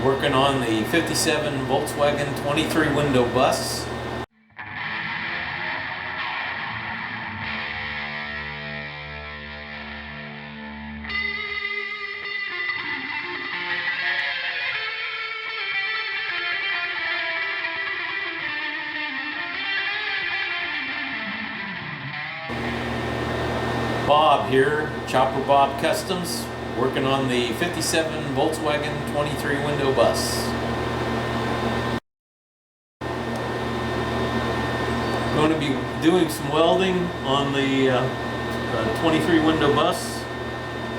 working on the 57 Volkswagen 23 window bus. Bob here, Chopper Bob Customs, working on the 57 Volkswagen 23 window bus. Going to be doing some welding on the 23 window bus.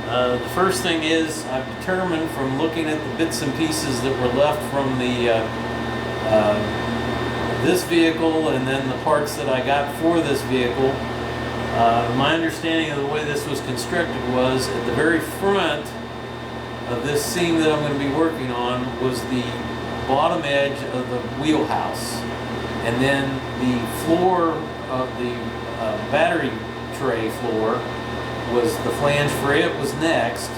The first thing is I've determined from looking at the bits and pieces that were left from the this vehicle and then the parts that I got for this vehicle. My understanding of the way this was constructed was at the very front of this seam that I'm going to be working on was the bottom edge of the wheelhouse, and then the floor of the battery tray floor was the flange for it was next,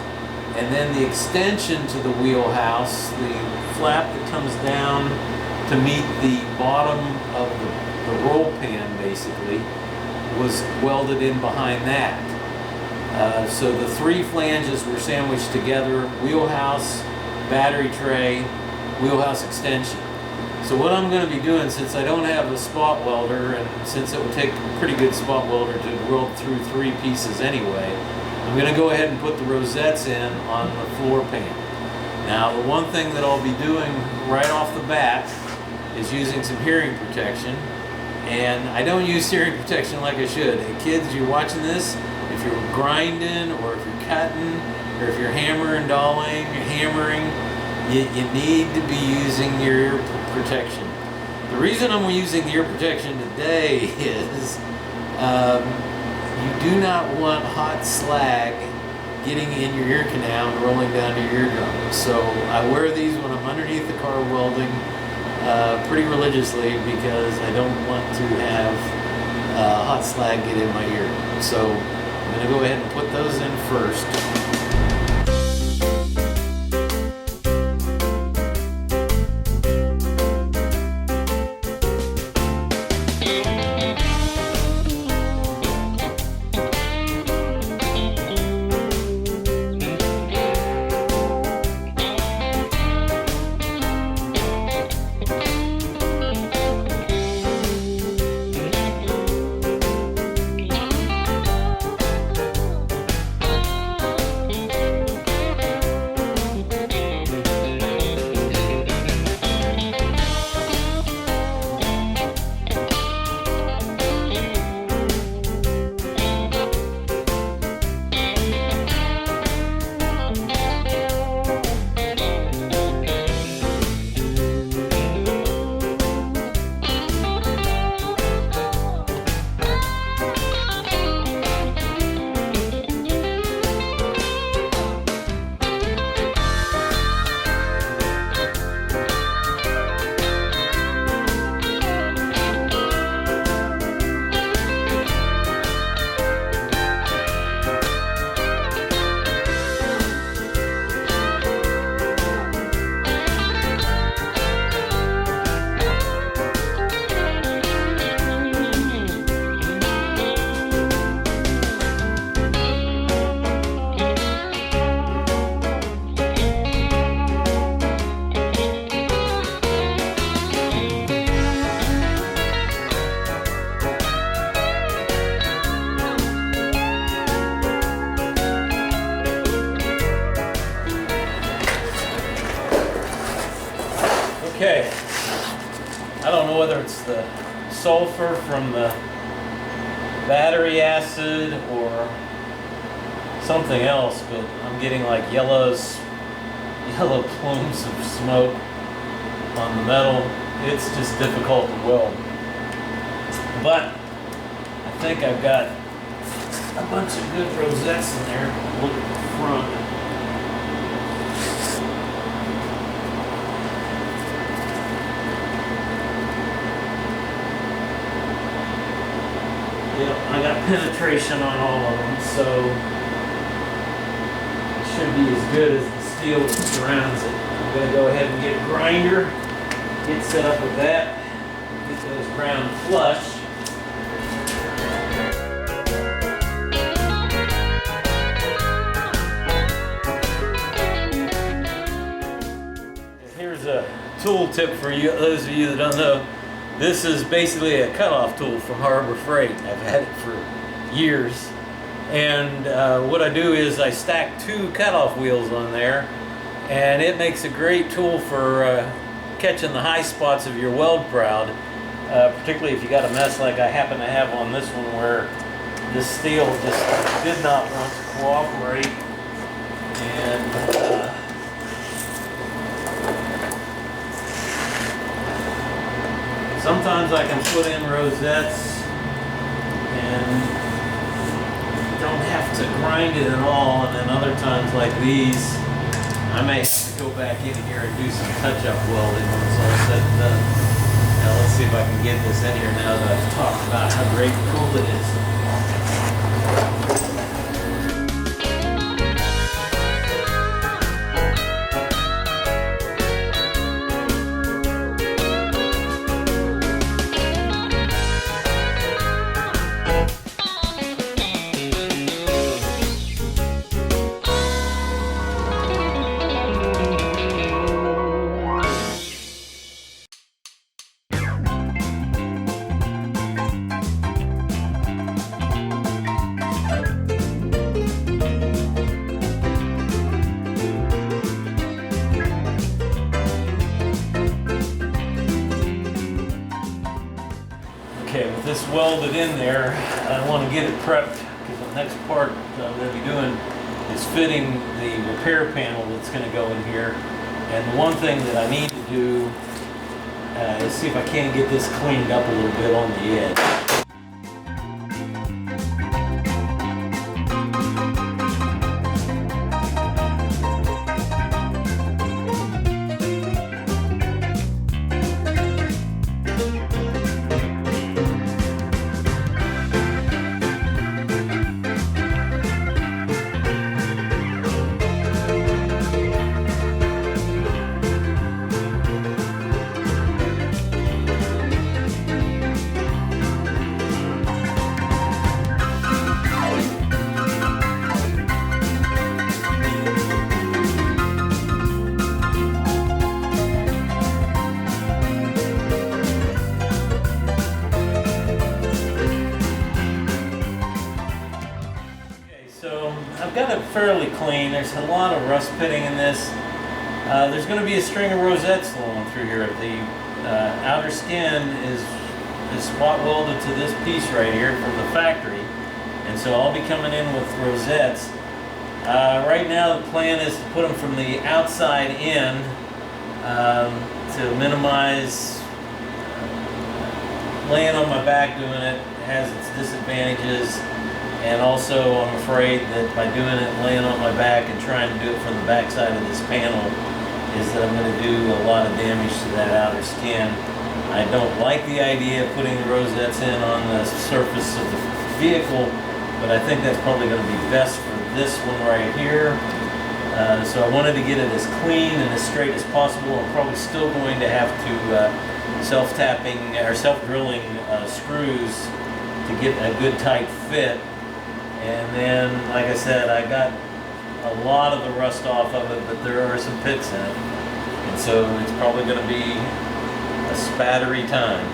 and then the extension to the wheelhouse, the flap that comes down to meet the bottom of the roll pan basically, was welded in behind that. So the three flanges were sandwiched together: wheelhouse, battery tray, wheelhouse extension. So what I'm going to be doing, since I don't have a spot welder, and since it would take a pretty good spot welder to weld through three pieces anyway, I'm going to go ahead and put the rosettes in on the floor pan. Now the one thing that I'll be doing right off the bat is using some hearing protection. And I don't use hearing protection like I should. Hey kids, you're watching this, if you're grinding or if you're cutting or if you're hammering, dolling, you're hammering, you need to be using your ear protection. The reason I'm using the ear protection today is you do not want hot slag getting in your ear canal and rolling down to your eardrum. So I wear these when I'm underneath the car welding pretty religiously, because I don't want to have hot slag get in my ear. So I'm going to go ahead and put those in first. Okay, I don't know whether it's the sulfur from the battery acid or something else, but I'm getting like yellow plumes of smoke on the metal. It's just difficult to weld. But I think I've got a bunch of good rosettes in there. Look at the front. I got penetration on all of them, so it should be as good as the steel that surrounds it. I'm going to go ahead and get a grinder, get set up with that, get those ground flush. Here's a tool tip for you, those of you that don't know. This is basically a cutoff tool for Harbor Freight. I've had it for years. And what I do is I stack 2 cutoff wheels on there, and it makes a great tool for catching the high spots of your weld proud, particularly if you got a mess like I happen to have on this one where this steel just did not want to cooperate. And sometimes I can put in rosettes and don't have to grind it at all, and then other times like these I may have to go back in here and do some touch-up welding when it's all said and done. Now let's see if I can get this in here now that I've talked about how great and cool it is. Okay, with this welded in there, I want to get it prepped because the next part I'm going to be doing is fitting the repair panel that's going to go in here. And the one thing that I need to do is see if I can get this cleaned up a little bit on the edge. I've got it fairly clean. There's a lot of rust pitting in this. There's going to be a string of rosettes going through here. The outer skin is spot welded to this piece right here from the factory, and so I'll be coming in with rosettes. Right now the plan is to put them from the outside in to minimize laying on my back doing it. It has its disadvantages. And also, I'm afraid that by doing it, laying on my back and trying to do it from the back side of this panel, is that I'm going to do a lot of damage to that outer skin. I don't like the idea of putting the rosettes in on the surface of the vehicle, but I think that's probably going to be best for this one right here. So I wanted to get it as clean and as straight as possible. I'm probably still going to have to self-tapping or self-drilling screws to get a good tight fit. And then, like I said, I got a lot of the rust off of it, but there are some pits in it. And so it's probably going to be a spattery time.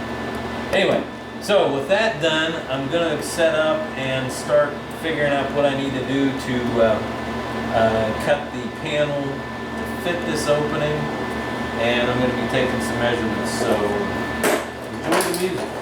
Anyway, so with that done, I'm going to set up and start figuring out what I need to do to cut the panel to fit this opening. And I'm going to be taking some measurements. So enjoy the music.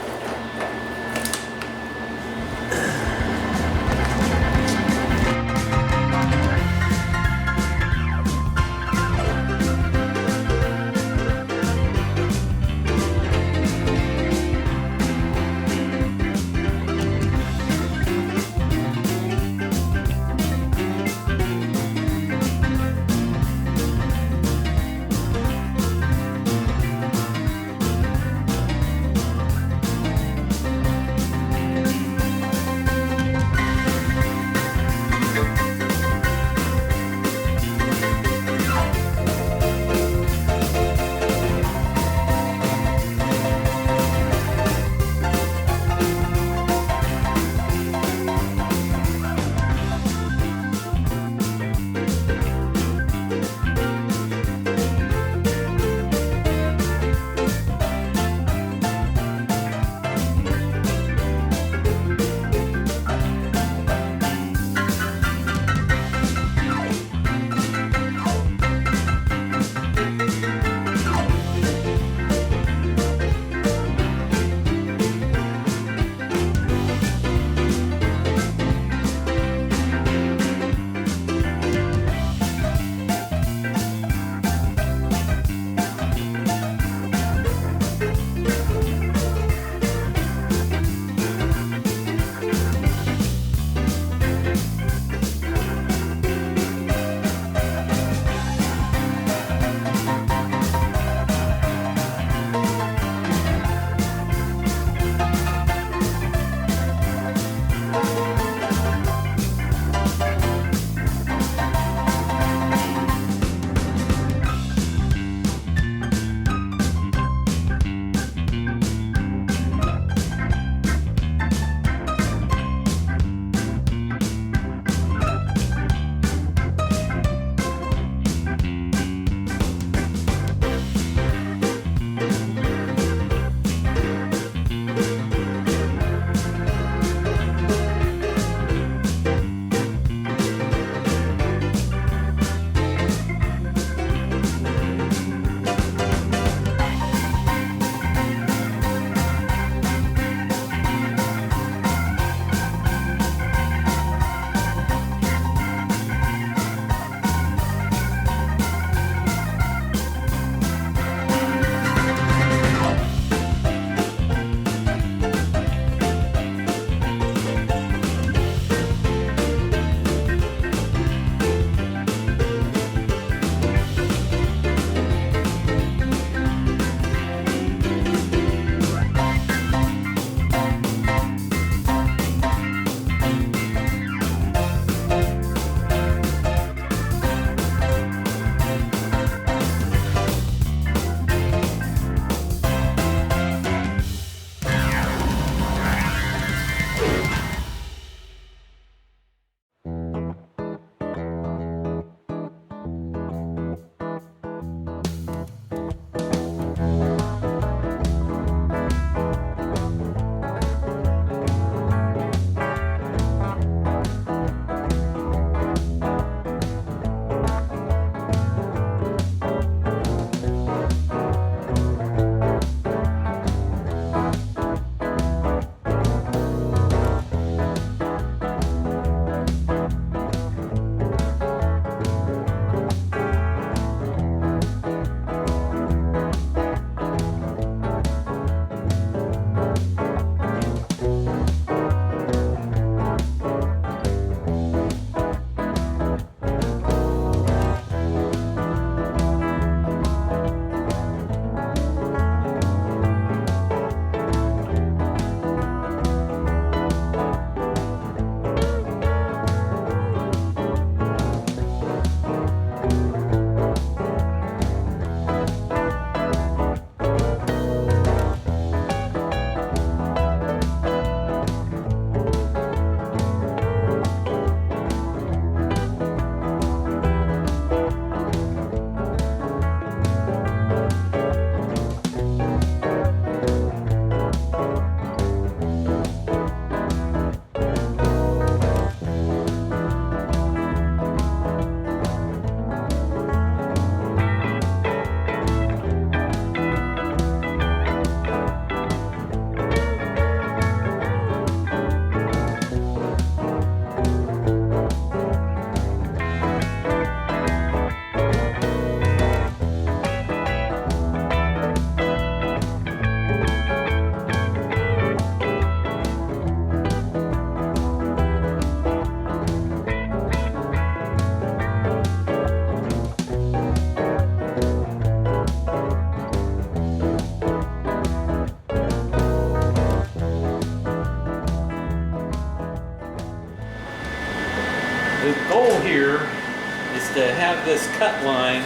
cut line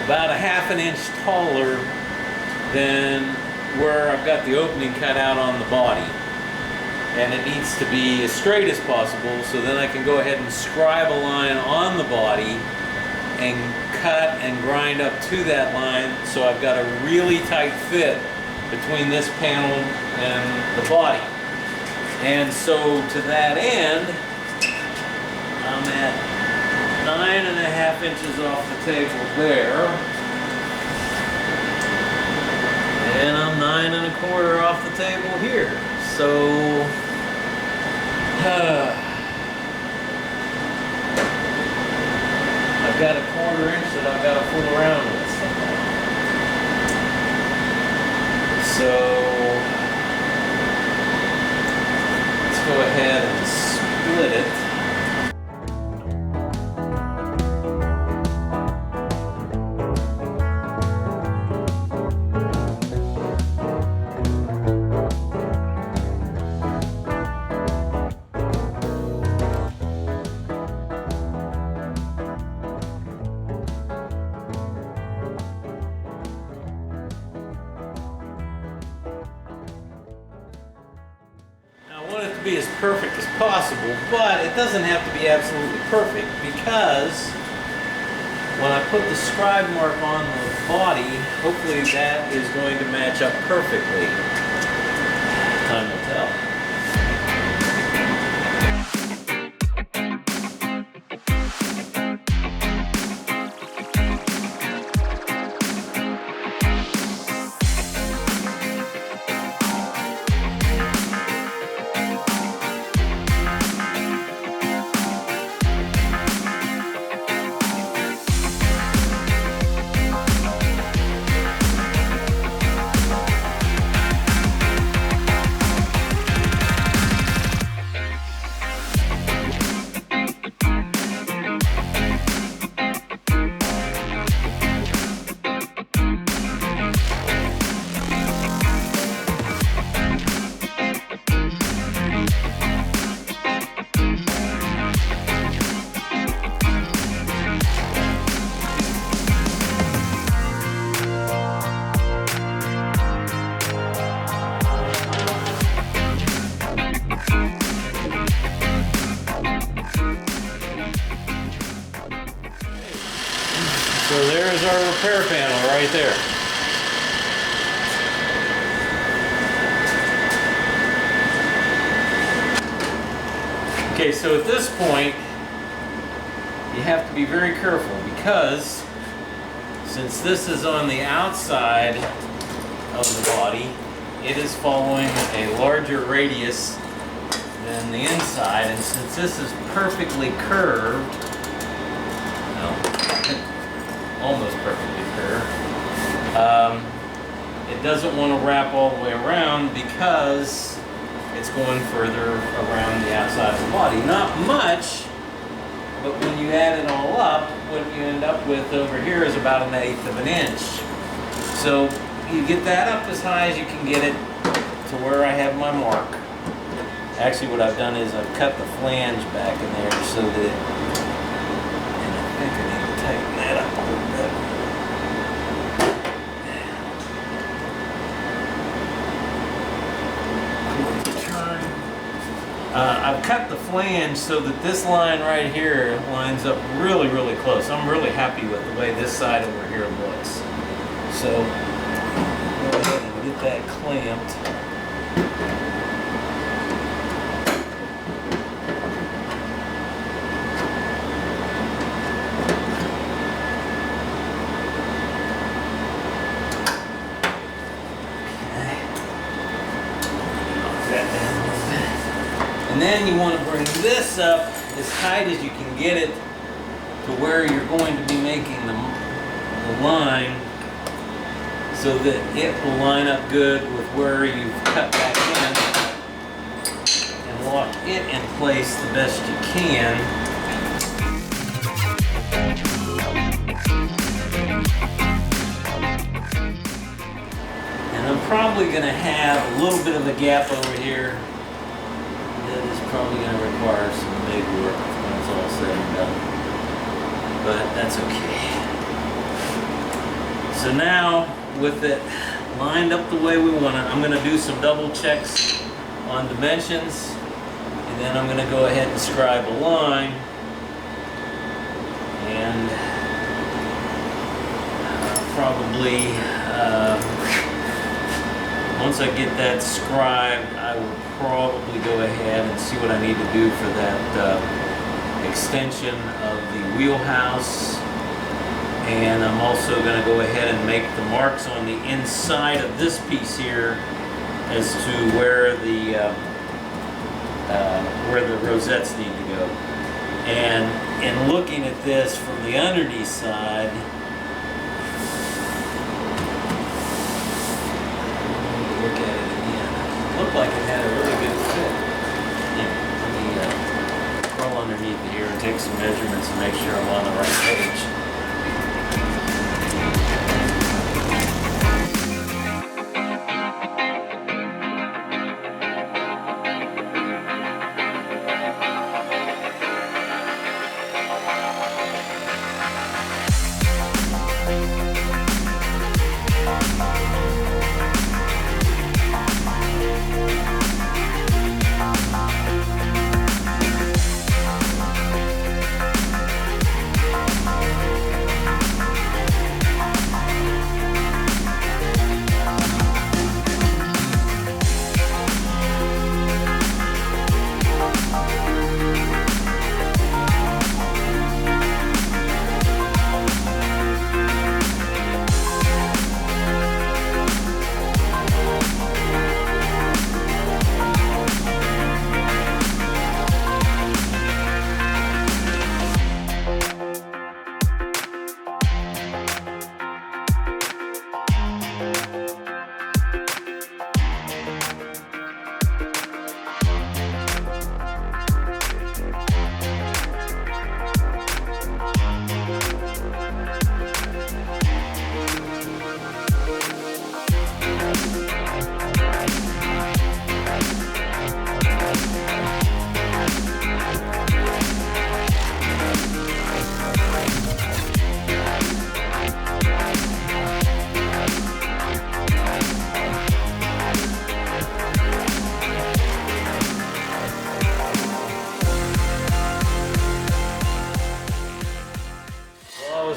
about a ½ an inch taller than where I've got the opening cut out on the body. And it needs to be as straight as possible, so then I can go ahead and scribe a line on the body and cut and grind up to that line, so I've got a really tight fit between this panel and the body. And so to that end, I'm at 9½ inches off the table there, and I'm 9¼ off the table here. So I've got a ½ inch that I've got to fool around with. So let's go ahead and split it. Be as perfect as possible, but it doesn't have to be absolutely perfect, because when I put the scribe mark on the body, hopefully that is going to match up perfectly. Time will tell. So there's our repair panel right there. Okay, so at this point, you have to be very careful, because since this is on the outside of the body, it is following a larger radius than the inside, and since this is perfectly curved, almost perfectly curved, it doesn't want to wrap all the way around, because it's going further around the outside of the body. Not much, but when you add it all up, what you end up with over here is about 1/8 of an inch. So you get that up as high as you can get it to where I have my mark. Actually, what I've done is I've cut the flange back in there so that, and I think I need to tighten that up a little bit. I've cut the flange so that this line right here lines up really, really close. I'm really happy with the way this side over here looks. So, go ahead and get that clamped. And then you want to bring this up as tight as you can get it to where you're going to be making the line, so that it will line up good with where you've cut back in, and lock it in place the best you can. And I'm probably going to have a little bit of a gap over here. That is probably going to require some big work when it's all said and done. but that's okay. So now, with it lined up the way we want it, I'm going to do some double checks on dimensions, and then I'm going to go ahead and scribe a line, and probably once I get that scribed, I will probably go ahead and see what I need to do for that extension of the wheelhouse. And I'm also going to go ahead and make the marks on the inside of this piece here as to where the rosettes need to go. And in looking at this from the underneath side, look at it again. It looked like it had a really good fit. Let me crawl underneath here and take some measurements and make sure I'm on the right page.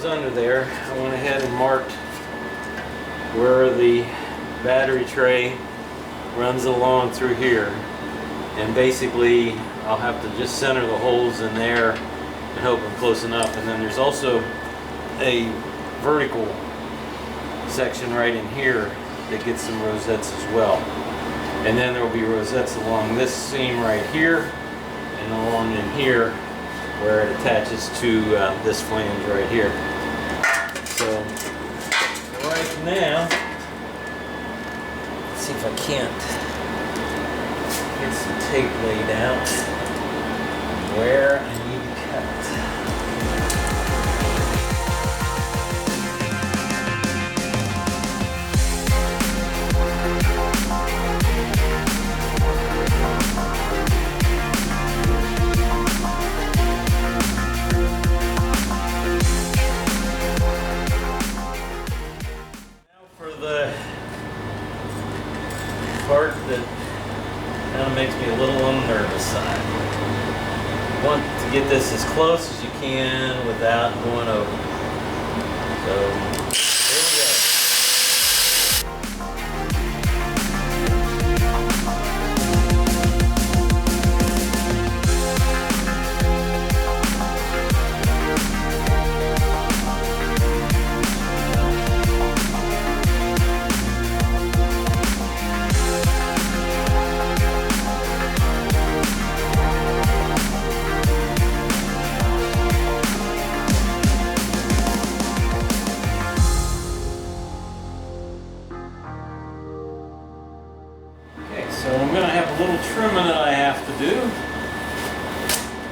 Under there, I went ahead and marked where the battery tray runs along through here, and basically I'll have to just center the holes in there and hope I'm close enough. And then there's also a vertical section right in here that gets some rosettes as well, and then there will be rosettes along this seam right here and along in here where it attaches to this flange right here. So right now, let's see if I can't get some tape laid out where I need to cut. Part that kind of makes me a little on the nervous side. You want to get this as close as you can without going over. So here we go. So I'm going to have a little trimming that I have to do.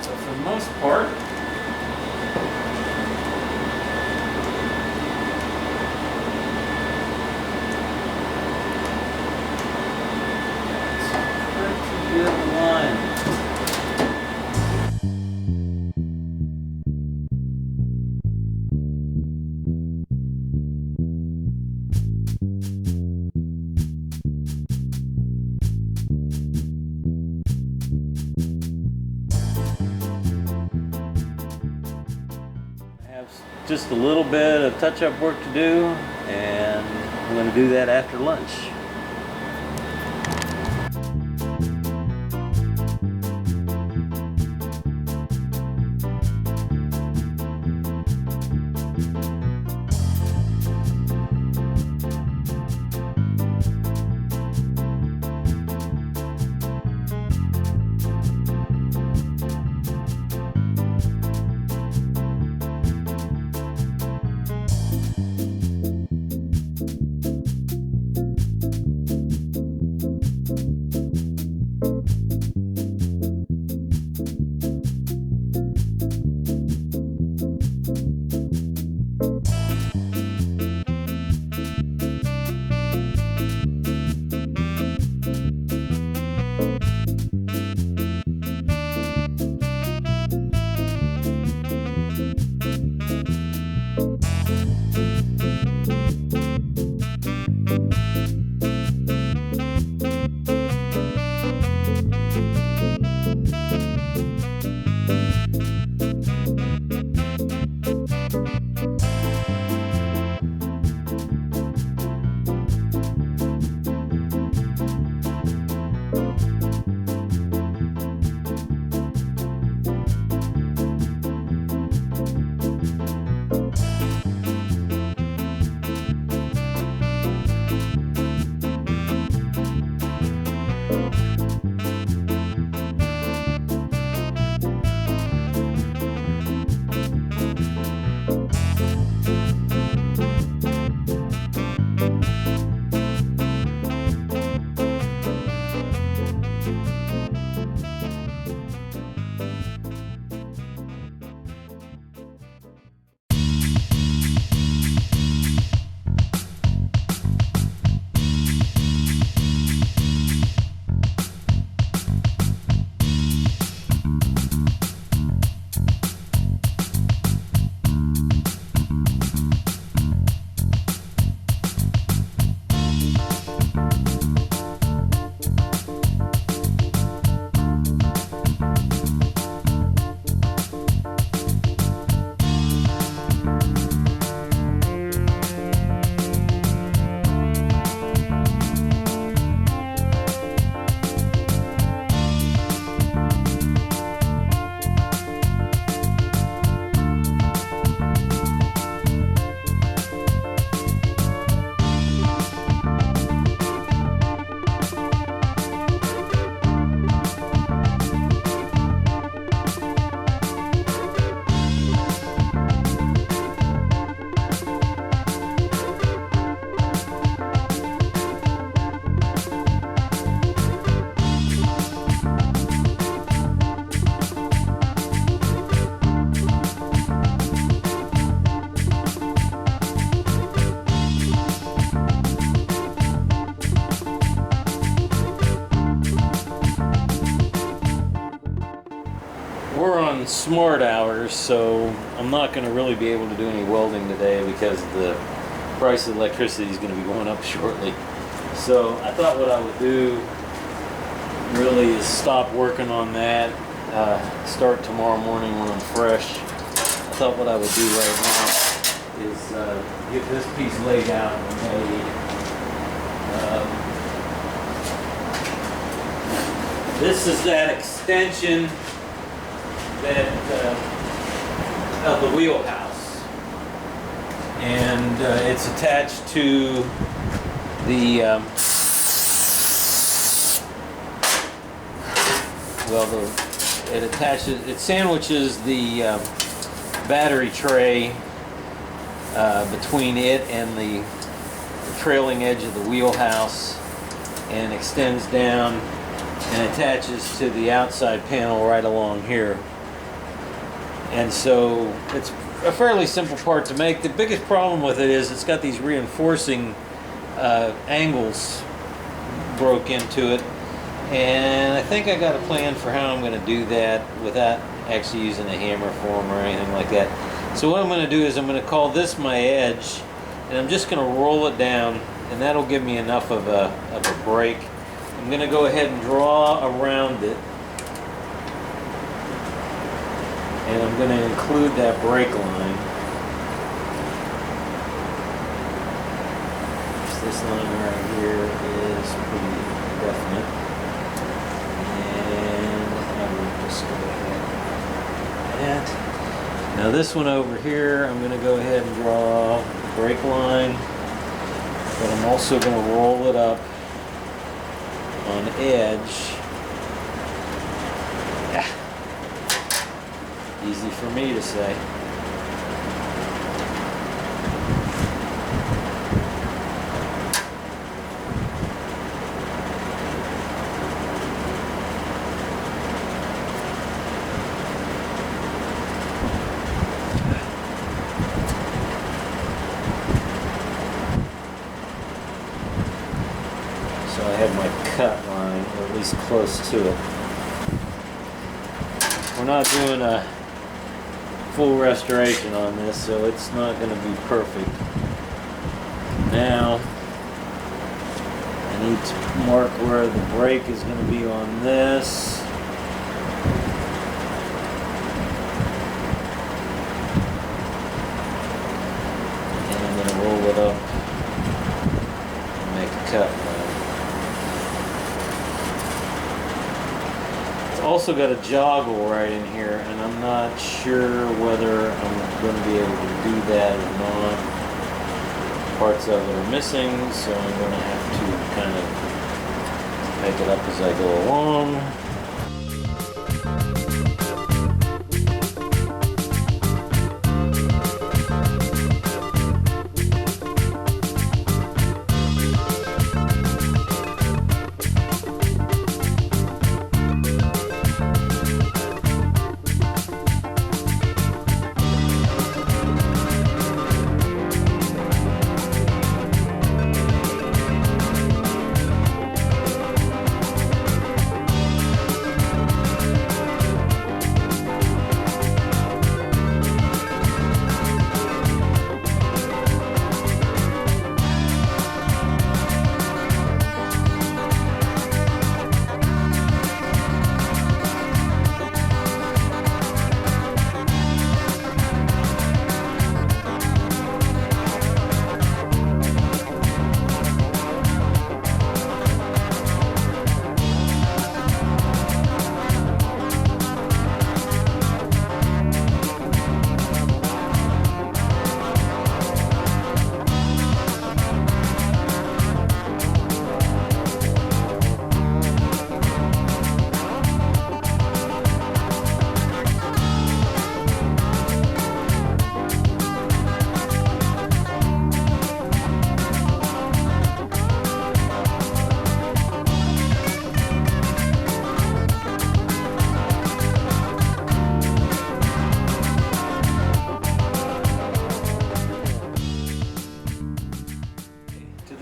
So for the most part, it's a pretty good line. just a little bit of touch-up work to do, and I'm going to do that after lunch. We're on smart hours, so I'm not going to really be able to do any welding today because the price of electricity is going to be going up shortly. So I thought what I would do really is stop working on that, start tomorrow morning when I'm fresh. I thought what I would do right now is get this piece laid out and made. This is that extension of the wheelhouse, and it's attached to the it sandwiches the battery tray between it and the trailing edge of the wheelhouse, and extends down and attaches to the outside panel right along here. And so it's a fairly simple part to make. The biggest problem with it is it's got these reinforcing angles broke into it, and I think I got a plan for how I'm going to do that without actually using a hammer form or anything like that. So what I'm going to do is I'm going to call this my edge, and I'm just going to roll it down, and that'll give me enough of a break. I'm going to go ahead and draw around it, and I'm going to include that break line. This line right here is pretty definite. And I will just go ahead and that. Now this one over here, I'm going to go ahead and draw the brake line, but I'm also going to roll it up on edge. Yeah. Easy for me to say. So I have my cut line, or at least close to it. We're not doing a full restoration on this, so it's not going to be perfect. Now, I need to mark where the brake is going to be on this. And I'm going to roll it up and make a cut line. Also got a joggle right in here, and I'm not sure whether I'm going to be able to do that or not. Parts of it are missing, so I'm going to have to kind of make it up as I go along.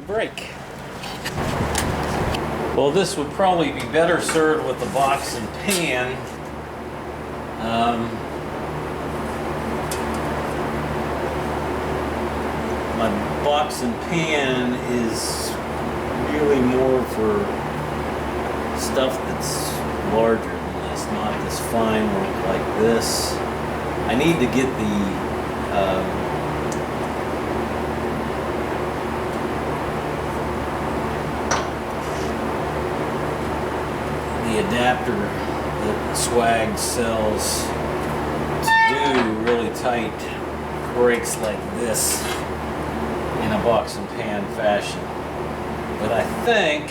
Brake. Well, this would probably be better served with the box and pan. My box and pan is really more for stuff that's larger than this, not this fine work like this. I need to get the adapter that Swag sells to do really tight brakes like this in a box and pan fashion. But I think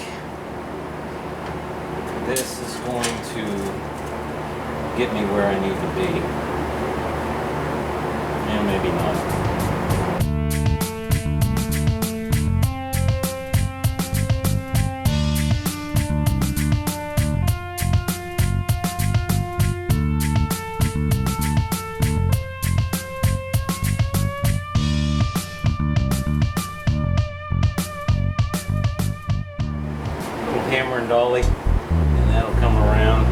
this is going to get me where I need to be. And maybe not. Hammer and dolly, and that'll come around. A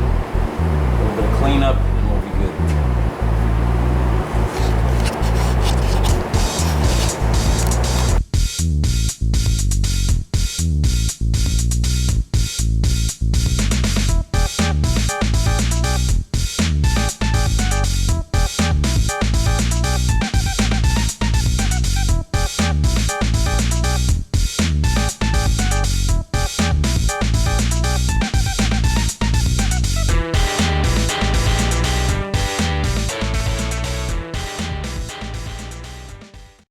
little bit of cleanup